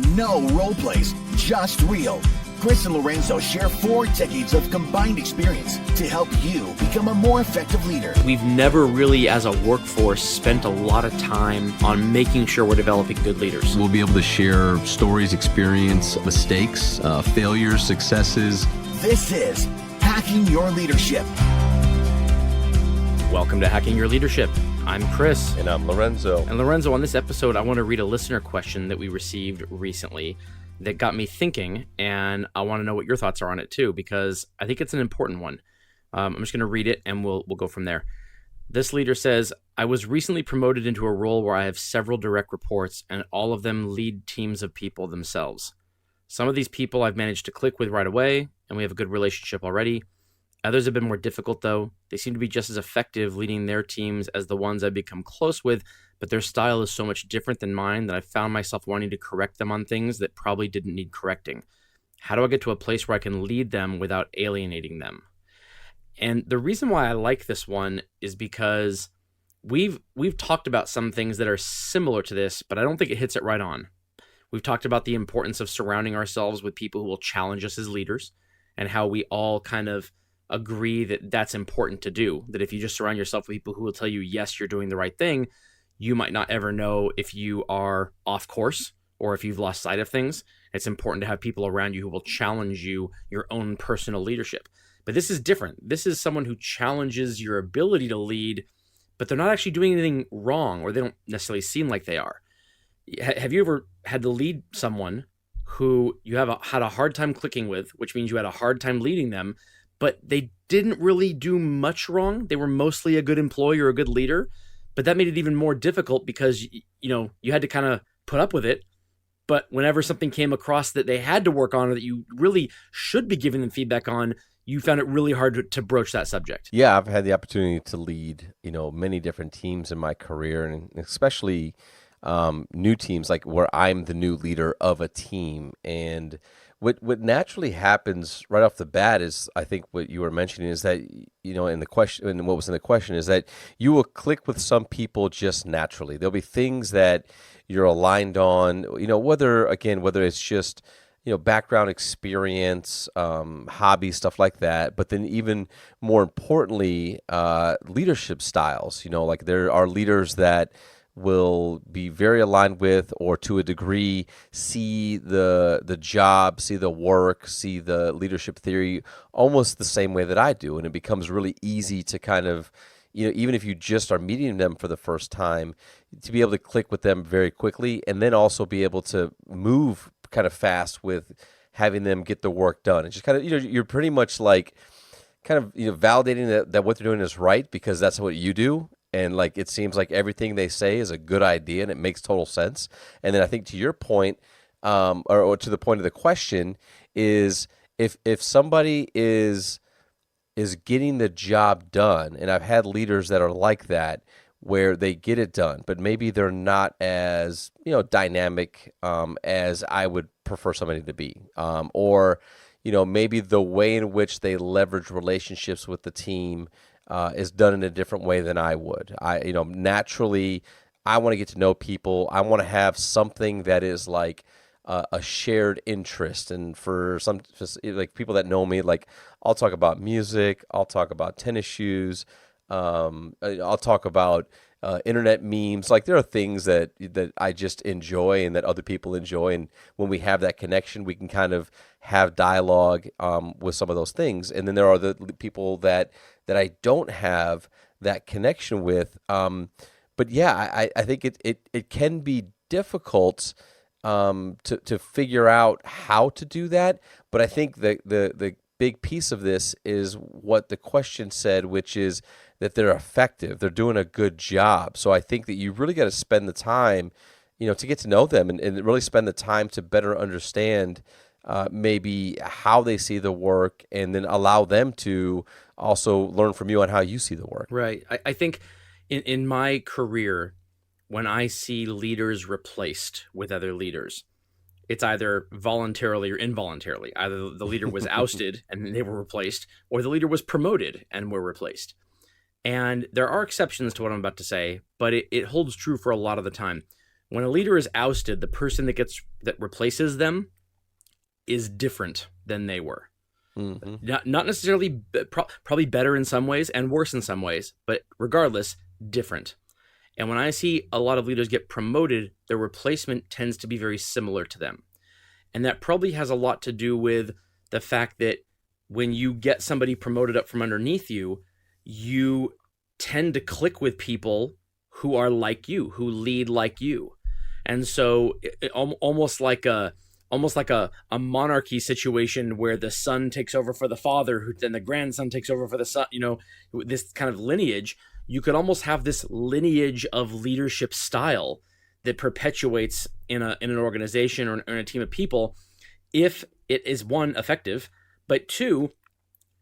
No role plays, just real. Chris and Lorenzo share 4 decades of combined experience to help you become a more effective leader. We've never really, as a workforce, spent a lot of time on making sure we're developing good leaders. We'll be able to share stories, experience, mistakes, failures, successes. This is Hacking Your Leadership. Welcome to Hacking Your Leadership. I'm Chris. And I'm Lorenzo. And Lorenzo, on this episode, I want to read a listener question that we received recently that got me thinking, and I want to know what your thoughts are on it too, because I think it's an important one. I'm just going to read it, and we'll go from there. This leader says, I was recently promoted into a role where I have several direct reports, and all of them lead teams of people themselves. Some of these people I've managed to click with right away, and we have a good relationship already. Others have been more difficult, though. They seem to be just as effective leading their teams as the ones I've become close with, but their style is so much different than mine that I found myself wanting to correct them on things that probably didn't need correcting. How do I get to a place where I can lead them without alienating them? And the reason why I like this one is because we've talked about some things that are similar to this, but I don't think it hits it right on. We've talked about the importance of surrounding ourselves with people who will challenge us as leaders, and how we all kind of agree that that's important to do, that if you just surround yourself with people who will tell you, yes, you're doing the right thing, you might not ever know if you are off course or if you've lost sight of things. It's important to have people around you who will challenge you, your own personal leadership. But this is different. This is someone who challenges your ability to lead, but they're not actually doing anything wrong, or they don't necessarily seem like they are. Have you ever had to lead someone who you had a hard time clicking with, which means you had a hard time leading them, but they didn't really do much wrong? They were mostly a good employee or a good leader, but that made it even more difficult because, you had to kind of put up with it. But whenever something came across that they had to work on, or that you really should be giving them feedback on, you found it really hard to broach that subject. Yeah, I've had the opportunity to lead, many different teams in my career, and especially new teams, like where I'm the new leader of a team. And what naturally happens right off the bat is, I think what you were mentioning is that, in the question, and what was in the question is that you will click with some people just naturally. There'll be things that you're aligned on, whether it's just, background experience, hobby, stuff like that. But then even more importantly, leadership styles, like there are leaders that will be very aligned with, or to a degree, see the job, see the work, see the leadership theory almost the same way that I do. And it becomes really easy to kind of, even if you just are meeting them for the first time, to be able to click with them very quickly, and then also be able to move kind of fast with having them get the work done. And just kind of, you're pretty much like kind of, validating that what they're doing is right because that's what you do. And like it seems like everything they say is a good idea and it makes total sense. And then I think to your point, or to the point of the question, is if somebody is getting the job done, and I've had leaders that are like that, where they get it done, but maybe they're not as dynamic as I would prefer somebody to be, or maybe the way in which they leverage relationships with the team is done in a different way than I would. Naturally, I want to get to know people. I want to have something that is like a shared interest. And for some, like people that know me, like I'll talk about music, I'll talk about tennis shoes, I'll talk about internet memes. Like there are things that I just enjoy and that other people enjoy. And when we have that connection, we can kind of have dialogue with some of those things. And then there are the people that I don't have that connection with. But yeah, I think it can be difficult to figure out how to do that. But I think the big piece of this is what the question said, which is that they're effective. They're doing a good job. So I think that you really got to spend the time, to get to know them and really spend the time to better understand maybe how they see the work, and then allow them to also learn from you on how you see the work. Right. I think in my career, when I see leaders replaced with other leaders, it's either voluntarily or involuntarily. Either the leader was ousted and they were replaced, or the leader was promoted and were replaced. And there are exceptions to what I'm about to say, but it holds true for a lot of the time. When a leader is ousted, the person that replaces them is different than they were. Mm-hmm. Not necessarily, probably better in some ways and worse in some ways, but regardless, different. And when I see a lot of leaders get promoted, their replacement tends to be very similar to them. And that probably has a lot to do with the fact that when you get somebody promoted up from underneath you, you tend to click with people who are like you, who lead like you. And so almost like a monarchy situation where the son takes over for the father, who then the grandson takes over for the son, this kind of lineage. You could almost have this lineage of leadership style that perpetuates in an organization or in a team of people, if it is, one, effective, but two,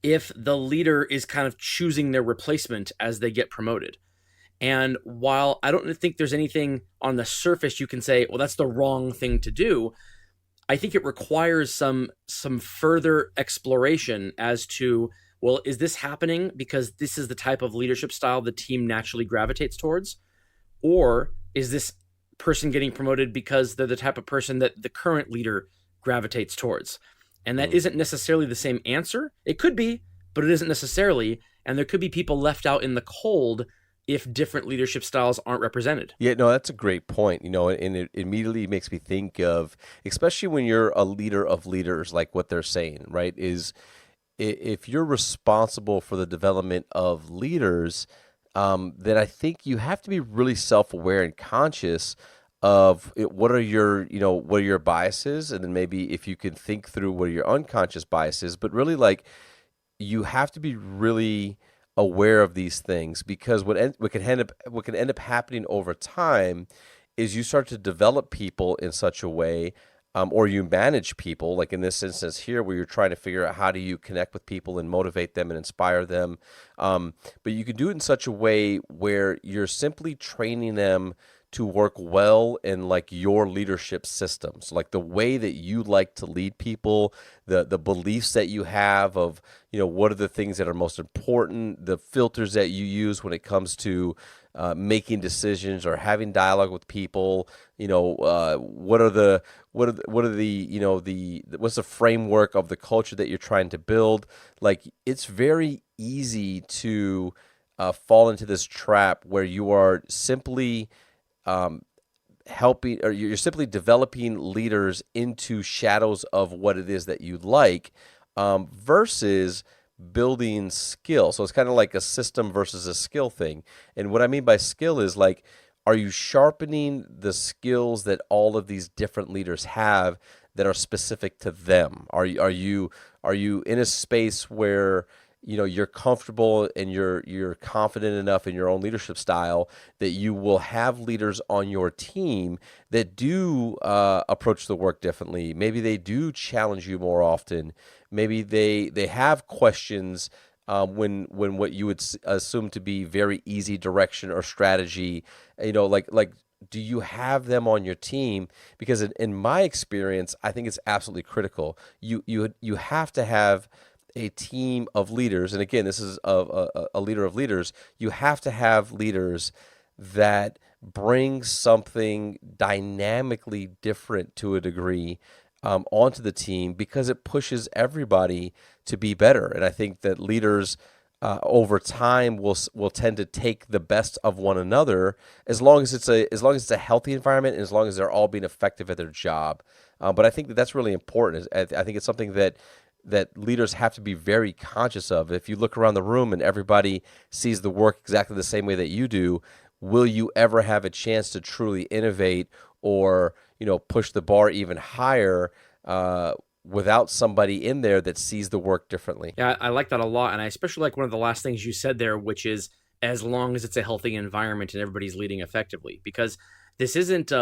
if the leader is kind of choosing their replacement as they get promoted. And while I don't think there's anything on the surface you can say, well, that's the wrong thing to do, I think it requires some further exploration as to, well, is this happening because this is the type of leadership style the team naturally gravitates towards? Or is this person getting promoted because they're the type of person that the current leader gravitates towards? And that isn't necessarily the same answer. It could be, but it isn't necessarily. And there could be people left out in the cold if different leadership styles aren't represented. Yeah, no, that's a great point. And it immediately makes me think of, especially when you're a leader of leaders, like what they're saying, right? Is if you're responsible for the development of leaders, then I think you have to be really self-aware and conscious of what are your biases, and then maybe if you can think through what are your unconscious biases, but really like you have to be really aware of these things, because what can end up happening over time is you start to develop people in such a way, or you manage people, like in this instance here, where you're trying to figure out how do you connect with people and motivate them and inspire them. But you can do it in such a way where you're simply training them to work well in like your leadership systems, like the way that you like to lead people, the beliefs that you have of, what are the things that are most important, the filters that you use when it comes to making decisions or having dialogue with people. What's the framework of the culture that you're trying to build? Like, it's very easy to fall into this trap where you are simply helping, or you're simply developing leaders into shadows of what it is that you like, versus building skill. So it's kind of like a system versus a skill thing. And what I mean by skill is like, are you sharpening the skills that all of these different leaders have that are specific to them? Are you in a space where you're comfortable and you're confident enough in your own leadership style that you will have leaders on your team that do approach the work differently? Maybe they do challenge you more often. Maybe they have questions when what you would assume to be very easy direction or strategy. Like do you have them on your team? Because in my experience, I think it's absolutely critical. You have to have a team of leaders, and again, this is a leader of leaders. You have to have leaders that bring something dynamically different to a degree onto the team, because it pushes everybody to be better. And I think that leaders over time will tend to take the best of one another, as long as it's a healthy environment and as long as they're all being effective at their job. But I think that's really important. I think it's something that leaders have to be very conscious of. If you look around the room and everybody sees the work exactly the same way that you do, will you ever have a chance to truly innovate or push the bar even higher without somebody in there that sees the work differently? Yeah, I like that a lot, and I especially like one of the last things you said there, which is as long as it's a healthy environment and everybody's leading effectively, because this isn't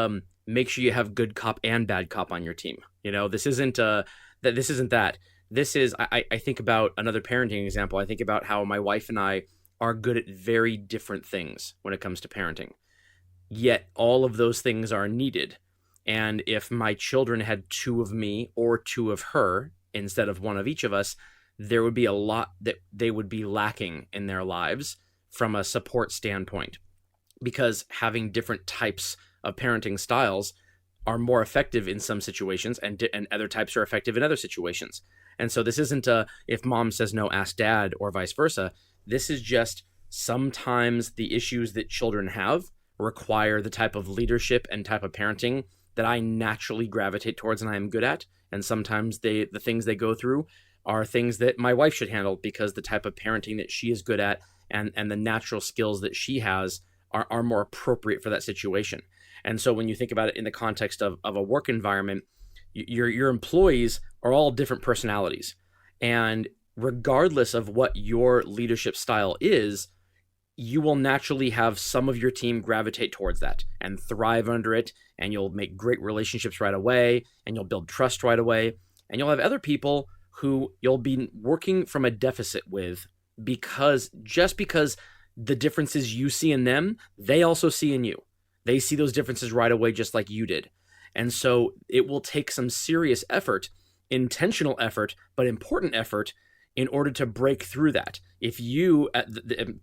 make sure you have good cop and bad cop on your team. This isn't that. This is, I think about another parenting example. I think about how my wife and I are good at very different things when it comes to parenting. Yet all of those things are needed. And if my children had two of me or two of her instead of one of each of us, there would be a lot that they would be lacking in their lives from a support standpoint. Because having different types of parenting styles are more effective in some situations, and other types are effective in other situations. And so this isn't a if mom says no, ask dad, or vice versa. This is just sometimes the issues that children have require the type of leadership and type of parenting that I naturally gravitate towards and I am good at. And sometimes the things they go through are things that my wife should handle because the type of parenting that she is good at and the natural skills that she has are more appropriate for that situation. And so when you think about it in the context of a work environment, your employees are all different personalities. And regardless of what your leadership style is, you will naturally have some of your team gravitate towards that and thrive under it. And you'll make great relationships right away, and you'll build trust right away. And you'll have other people who you'll be working from a deficit with because the differences you see in them, they also see in you. They see those differences right away, just like you did. And so it will take some serious effort, intentional effort, but important effort in order to break through that. If you,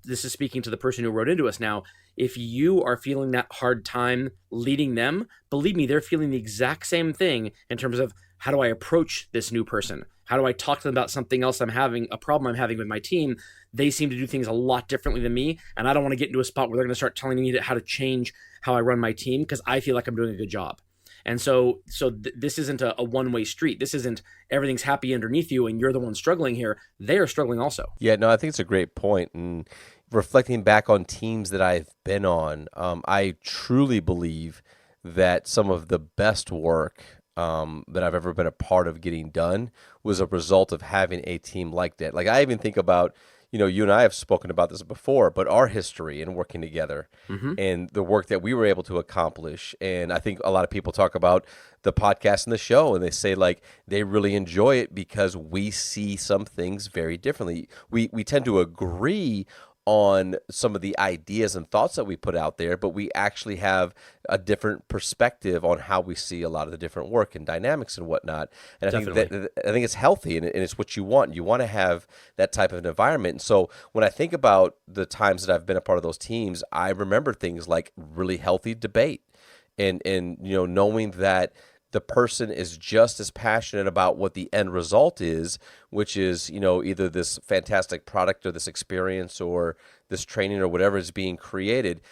this is speaking to the person who wrote into us now, if you are feeling that hard time leading them, believe me, they're feeling the exact same thing in terms of how do I approach this new person? How do I talk to them about something else I'm having, a problem I'm having with my team? They seem to do things a lot differently than me, and I don't want to get into a spot where they're going to start telling me how to change how I run my team because I feel like I'm doing a good job. And so this isn't a one-way street. This isn't everything's happy underneath you and you're the one struggling here. They are struggling also. Yeah, no, I think it's a great point. And reflecting back on teams that I've been on, I truly believe that some of the best work that I've ever been a part of getting done was a result of having a team like that. Like I even think about, you and I have spoken about this before, but our history in working together and the work that we were able to accomplish. And I think a lot of people talk about the podcast and the show, and they say like they really enjoy it because we see some things very differently. We tend to agree on some of the ideas and thoughts that we put out there, but we actually have a different perspective on how we see a lot of the different work and dynamics and whatnot. And I think it's healthy, and it's what you want. You want to have that type of an environment. And so when I think about the times that I've been a part of those teams, I remember things like really healthy debate and knowing that the person is just as passionate about what the end result is, which is, either this fantastic product or this experience or this training or whatever is being created.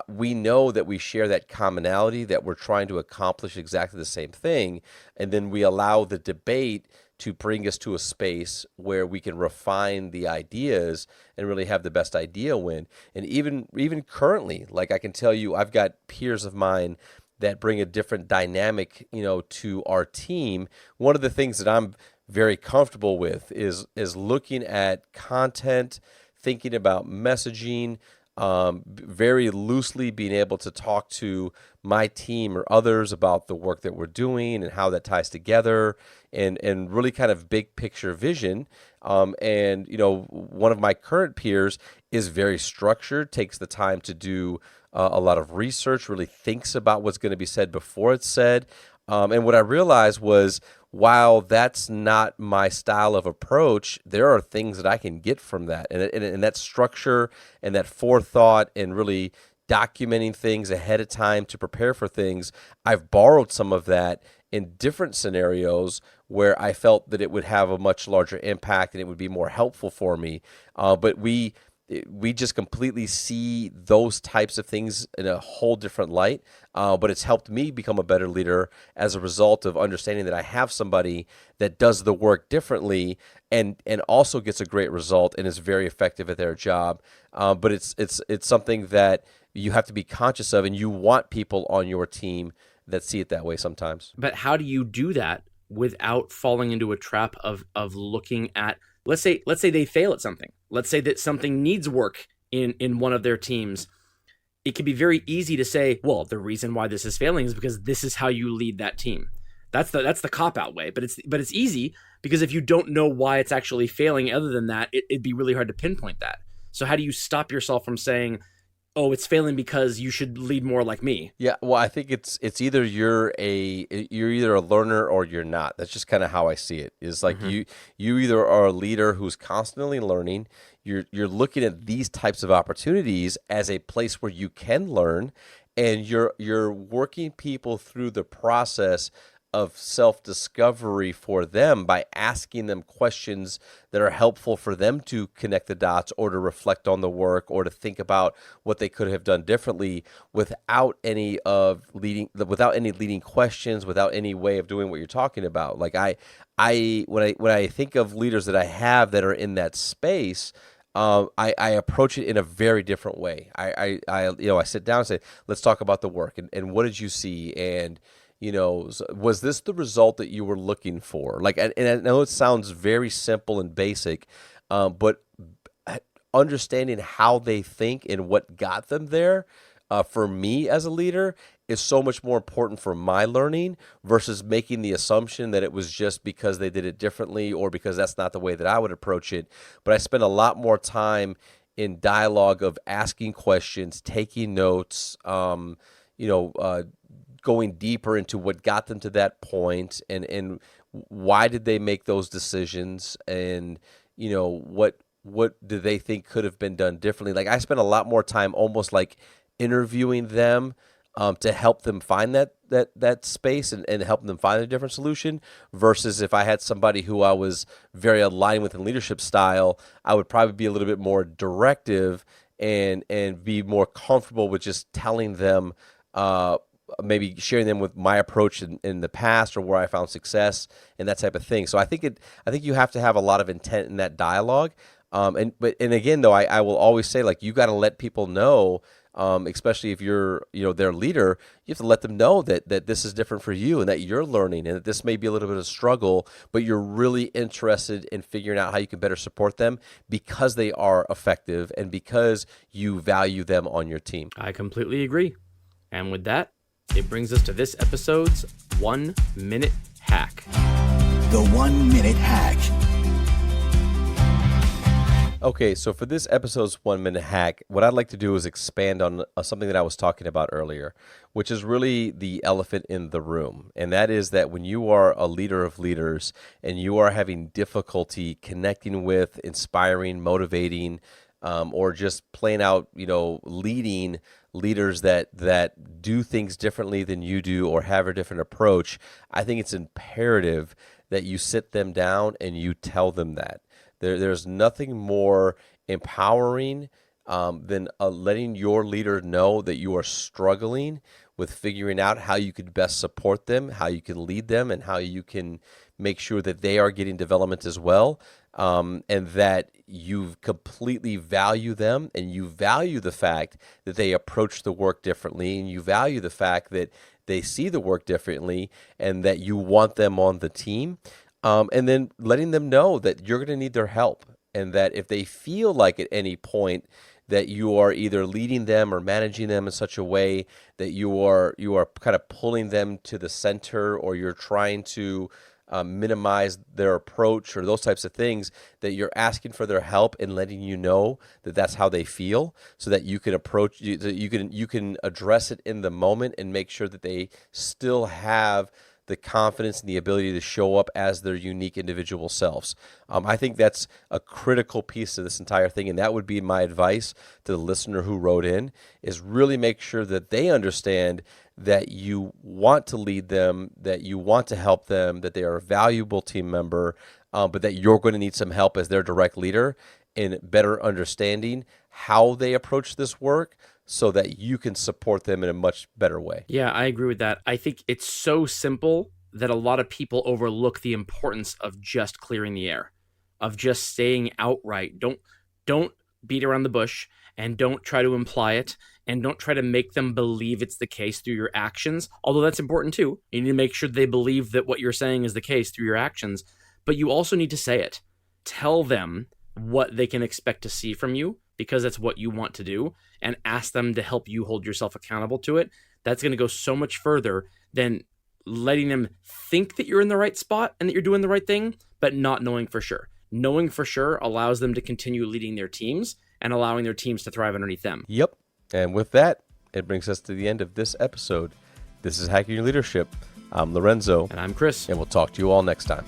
We know that we share that commonality, that we're trying to accomplish exactly the same thing. And then we allow the debate to bring us to a space where we can refine the ideas and really have the best idea win. And even currently, like I can tell you, I've got peers of mine that bring a different dynamic, to our team. One of the things that I'm very comfortable with is looking at content, thinking about messaging, very loosely being able to talk to my team or others about the work that we're doing and how that ties together, and really kind of big picture vision. And one of my current peers is very structured, takes the time to do a lot of research, really thinks about what's going to be said before it's said. And what I realized was, while that's not my style of approach, there are things that I can get from that. And that structure and that forethought and really documenting things ahead of time to prepare for things, I've borrowed some of that in different scenarios where I felt that it would have a much larger impact and it would be more helpful for me. But we just completely see those types of things in a whole different light. But it's helped me become a better leader as a result of understanding that I have somebody that does the work differently and also gets a great result and is very effective at their job. But it's something that you have to be conscious of, and you want people on your team that see it that way sometimes. But how do you do that without falling into a trap of looking at, let's say they fail at something. Let's say that something needs work in one of their teams. It can be very easy to say, well, the reason why this is failing is because this is how you lead that team. That's the cop-out way, but it's easy because if you don't know why it's actually failing other than that, it'd be really hard to pinpoint that. So how do you stop yourself from saying, oh, it's failing because you should lead more like me? Yeah, well, I think it's either you're either a learner or you're not. That's just kind of how I see it. Is like you either are a leader who's constantly learning. You're looking at these types of opportunities as a place where you can learn, and you're working people through the process of self-discovery for them by asking them questions that are helpful for them to connect the dots or to reflect on the work or to think about what they could have done differently without any leading questions, without any way of doing what you're talking about. Like when I think of leaders that I have that are in that space, I approach it in a very different way. I sit down and say, let's talk about the work and what did you see, and was this the result that you were looking for? Like, and I know it sounds very simple and basic, but understanding how they think and what got them there, for me as a leader, is so much more important for my learning versus making the assumption that it was just because they did it differently or because that's not the way that I would approach it. But I spend a lot more time in dialogue of asking questions, taking notes, going deeper into what got them to that point and why did they make those decisions, and what do they think could have been done differently. Like, I spend a lot more time almost like interviewing them, to help them find that space and help them find a different solution, versus if I had somebody who I was very aligned with in leadership style, I would probably be a little bit more directive and be more comfortable with just telling them, maybe sharing them with my approach in the past or where I found success and that type of thing. So I think you have to have a lot of intent in that dialogue. And again, though, I will always say, like, you got to let people know, especially if you're, their leader, you have to let them know that this is different for you and that you're learning and that this may be a little bit of a struggle, but you're really interested in figuring out how you can better support them because they are effective and because you value them on your team. I completely agree. And with that, it brings us to this episode's 1 minute hack. The 1 minute hack. Okay, so for this episode's 1 minute hack, what I'd like to do is expand on something that I was talking about earlier, which is really the elephant in the room. And that is that when you are a leader of leaders and you are having difficulty connecting with, inspiring, motivating, or just plain out, leading leaders that do things differently than you do or have a different approach, I think it's imperative that you sit them down and you tell them that. There's nothing more empowering than letting your leader know that you are struggling with figuring out how you could best support them, how you can lead them, and how you can make sure that they are getting development as well, and that you completely value them and you value the fact that they approach the work differently and you value the fact that they see the work differently and that you want them on the team. And then letting them know that you're going to need their help and that if they feel like at any point that you are either leading them or managing them in such a way that you are kind of pulling them to the center or you're trying to minimize their approach or those types of things, that you're asking for their help and letting you know that that's how they feel so that you can you can address it in the moment and make sure that they still have the confidence and the ability to show up as their unique individual selves. I think that's a critical piece of this entire thing, and that would be my advice to the listener who wrote in, is really make sure that they understand that you want to lead them, that you want to help them, that they are a valuable team member, but that you're going to need some help as their direct leader in better understanding how they approach this work, so that you can support them in a much better way. Yeah, I agree with that. I think it's so simple that a lot of people overlook the importance of just clearing the air, of just staying outright. Don't beat around the bush and don't try to imply it and don't try to make them believe it's the case through your actions, although that's important too. You need to make sure they believe that what you're saying is the case through your actions, but you also need to say it. Tell them what they can expect to see from you, because that's what you want to do, and ask them to help you hold yourself accountable to it. That's going to go so much further than letting them think that you're in the right spot and that you're doing the right thing, but not knowing for sure. Knowing for sure allows them to continue leading their teams and allowing their teams to thrive underneath them. Yep. And with that, it brings us to the end of this episode. This is Hacking Your Leadership. I'm Lorenzo. And I'm Chris. And we'll talk to you all next time.